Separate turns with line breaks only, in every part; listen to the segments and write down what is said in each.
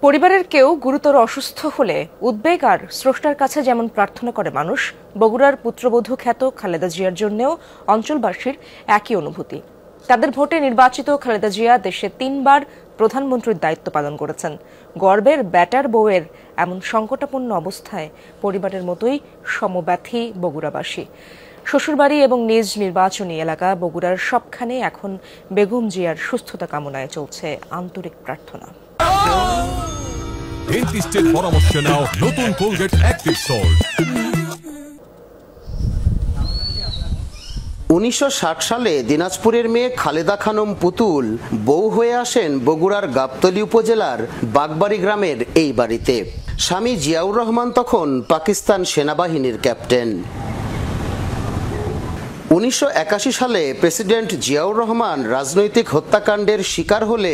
পরিবারের কেউ গুরুতর অসুস্থ হলে উদ্বেগ আর স্রষ্টার কাছে যেমন প্রার্থনা করে মানুষ, বগুড়ার পুত্রবধূ খ্যাত খালেদা জিয়ার জন্যও অঞ্চলবাসীর একই অনুভূতি। তাদের ভোটে নির্বাচিত খালেদা জিয়া দেশে ৩ বার প্রধানমন্ত্রীর দায়িত্ব পালন করেছেন। গর্বের ব্যাটার বউয়ের এমন সংকটাপন্ন অবস্থায় পরিবারের মতোই সমব্যথী বগুড়াবাসী। শ্বশুরবাড়ি এবং নিজ নির্বাচনী এলাকা বগুড়ার সবখানে এখন বেগম জিয়ার সুস্থতা কামনায় চলছে আন্তরিক প্রার্থনা।
ডেন্টিস্টের পরামর্শ নাও নতুন কোলগেট অ্যাক্টিভ সল্ট।
1960 সালে দিনাজপুরের মেয়ে খালেদা খানম পুতুল বউ হয়ে আসেন বগুড়ার গাবতলী উপজেলার বাগবাড়ি গ্রামের এই বাড়িতে। স্বামী জিয়াউর রহমান তখন পাকিস্তান সেনাবাহিনীর ক্যাপ্টেন। 1981 সালে প্রেসিডেন্ট জিয়াউর রহমান রাজনৈতিক হত্যাকাণ্ডের শিকার হলে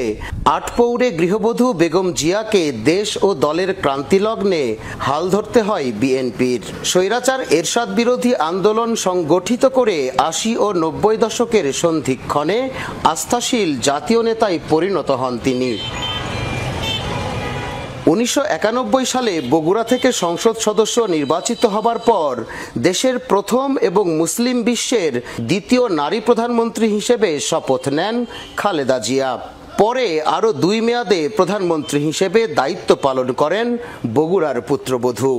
আটপৌরে গৃহবধূ বেগম জিয়াকে দেশ ও দলের ক্রান্তিলগ্নে হাল ধরতে হয় বিএনপির। স্বৈরাচার এরশাদ বিরোধী আন্দোলন সংগঠিত করে 80 ও 90 দশকের সন্ধিক্ষণে আস্থাশীল জাতীয় নেতায় পরিণত হন তিনি। 1991 সালে বগুড়া থেকে সংসদ সদস্য নির্বাচিত হবার পর দেশের প্রথম এবং মুসলিম বিশ্বের দ্বিতীয় নারী প্রধানমন্ত্রী হিসেবে শপথ নেন খালেদা জিয়া। পরে আরও 2 মেয়াদে প্রধানমন্ত্রী হিসেবে দায়িত্ব পালন করেন বগুড়ার পুত্রবধূ।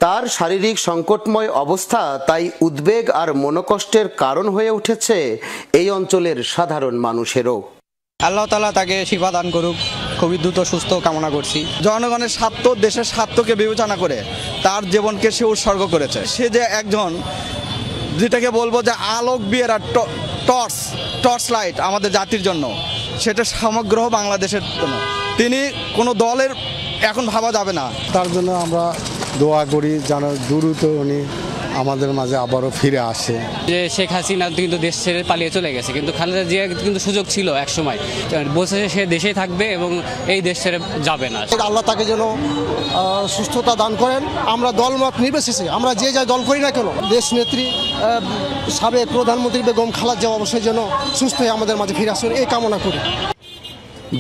তার শারীরিক সংকটময় অবস্থা তাই উদ্বেগ আর মনোকষ্টের কারণ হয়ে উঠেছে এই অঞ্চলের সাধারণ মানুষেরও।
আল্লাহ তাআলা তাকে শিফা দান করুক, খুবই দ্রুত সুস্থ কামনা করছি। জনগণের স্বার্থ, দেশের স্বার্থকে বিবেচনা করে তার জীবনকে সে উৎসর্গ করেছে। সে যে একজন, যেটাকে বলবো যে আলোক বিয়ের আর টর্চ লাইট আমাদের জাতির জন্য, সেটা সমগ্র বাংলাদেশের জন্য। তিনি কোনো দলের এখন ভাবা যাবে না।
তার জন্য আমরা দোয়া করি যেন দ্রুত উনি আমাদের মাঝে আবারও ফিরে আসে।
যে শেখ হাসিনা কিন্তু দেশ ছেড়ে পালিয়ে চলে গেছে, কিন্তু খালেদা জিয়া কিন্তু সুযোগ ছিল এক সময়, বলছে সে দেশেই থাকবে এবং এই দেশ ছেড়ে যাবে না।
আল্লাহ তাকে যেন সুস্থতা দান করেন। আমরা দলমত নির্বিশেষে আমরা যে যা দল করি না কেন, দেশ নেত্রী সাবেক প্রধানমন্ত্রী বেগম খালেদা জিয়া অবশ্যই যেন সুস্থ হয়ে আমাদের মাঝে ফিরে আসেন, এই কামনা করি।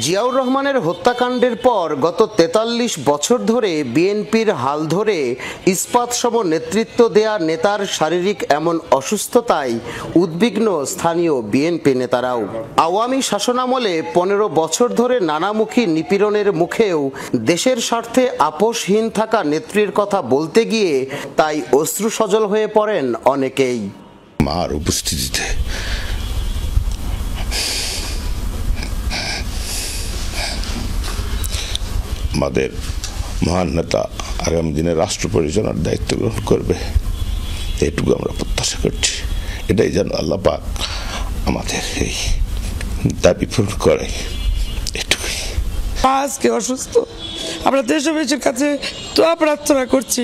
জিয়াউর রহমানের হত্যাকাণ্ডের পর গত 43 বছর ধরে বিএনপির হাল ধরে ইস্পাতসম নেতৃত্ব দেয়া নেতার শারীরিক এমন অসুস্থতায় উদ্বিগ্ন স্থানীয় বিএনপি নেতারাও। আওয়ামী শাসনামলে 15 বছর ধরে নানামুখী নিপীড়নের মুখেও দেশের স্বার্থে আপোষহীন থাকা নেত্রীর কথা বলতে গিয়ে তাই অশ্রুসজল হয়ে পড়েন অনেকেই।
মার উপস্থিতিতে আমাদের মহান নেতা আগামী দিনে রাষ্ট্র পরিচালনার দায়িত্ব গ্রহণ করবে, এইটুকু আমরা প্রত্যাশা করছি। এটাই যেন আল্লাহ পাক আমাদের এই দাবি পূরণ করে, এটুকুই।
আজকে অসুস্থ, আমরা দেশবাসীর কাছে দোয়া প্রার্থনা করছি,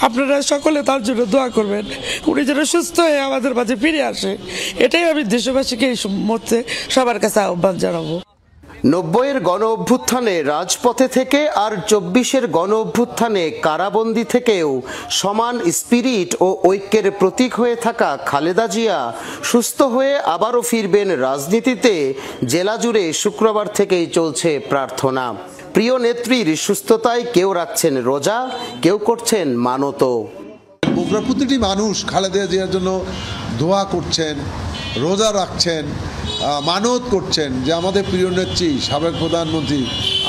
আপনারা সকলে তার জন্য দোয়া করবেন, উনি যেন সুস্থ হয়ে আমাদের মাঝে ফিরে আসে। এটাই আমি দেশবাসীকে এই মুহূর্তে সবার কাছে আহ্বান জানাবো।
90-এর গণ অভ্যুত্থানে রাজপথে থেকে আর 24-এর গণ অভ্যুত্থানে কারাবন্দী থেকেও সমান স্পিরিট ও ঐক্যের প্রতীক হয়ে থাকা খালেদা জিয়া সুস্থ হয়ে আবারও ফিরবেন রাজনীতিতে জেলা জুড়ে শুক্রবার থেকেই চলছে প্রার্থনা। প্রিয় নেত্রীর সুস্থতায় কেউ রাখছেন রোজা, কেউ করছেন মানত।
বগুড়ার প্রতিটি মানুষ খালেদা জিয়ার জন্য দোয়া করছেন, রোজা রাখছেন, মানত করছেন যে আমাদের প্রিয় নেত্রী সাবেক প্রধানমন্ত্রী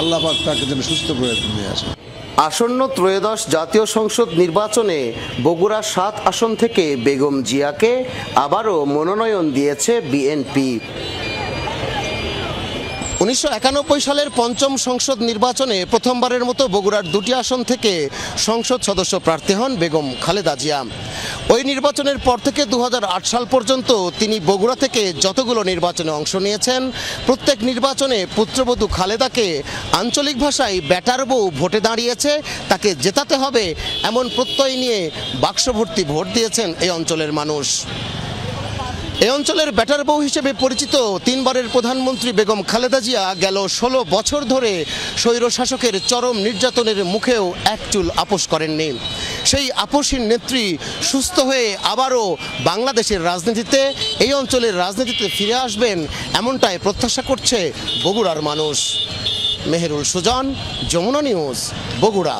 আল্লাহ পাক তাকে যেন সুস্থ করে নিয়ে আসেন।
আসন্ন ত্রয়োদশ জাতীয় সংসদ নির্বাচনে বগুড়া 7 আসন থেকে বেগম জিয়াকে আবারও মনোনয়ন দিয়েছে বিএনপি। 1991 সালের 5ম সংসদ নির্বাচনে প্রথমবারের মতো বগুড়ার 2টি আসন থেকে সংসদ সদস্য প্রার্থী হন বেগম খালেদা জিয়া। ওই নির্বাচনের পর থেকে 2008 সাল পর্যন্ত তিনি বগুড়া থেকে যতগুলো নির্বাচনে অংশ নিয়েছেন, প্রত্যেক নির্বাচনে পুত্রবধূ খালেদাকে আঞ্চলিক ভাষায় ব্যাটার বউ ভোটে দাঁড়িয়েছে, তাকে জেতাতে হবে এমন প্রত্যয় নিয়ে বাক্স ভর্তি ভোট দিয়েছেন এই অঞ্চলের মানুষ। এই অঞ্চলের ব্যাটার বউ হিসেবে পরিচিত 3 বারের প্রধানমন্ত্রী বেগম খালেদা জিয়া গেল 16 বছর ধরে স্বৈরশাসকের চরম নির্যাতনের মুখেও এক চুল আপোষ করেননি। সেই আপোষহীন নেত্রী সুস্থ হয়ে আবারও বাংলাদেশের রাজনীতিতে, এই অঞ্চলের রাজনীতিতে ফিরে আসবেন এমনটাই প্রত্যাশা করছে বগুড়ার মানুষ। মেহেরুল সুজন, যমুনা নিউজ, বগুড়া।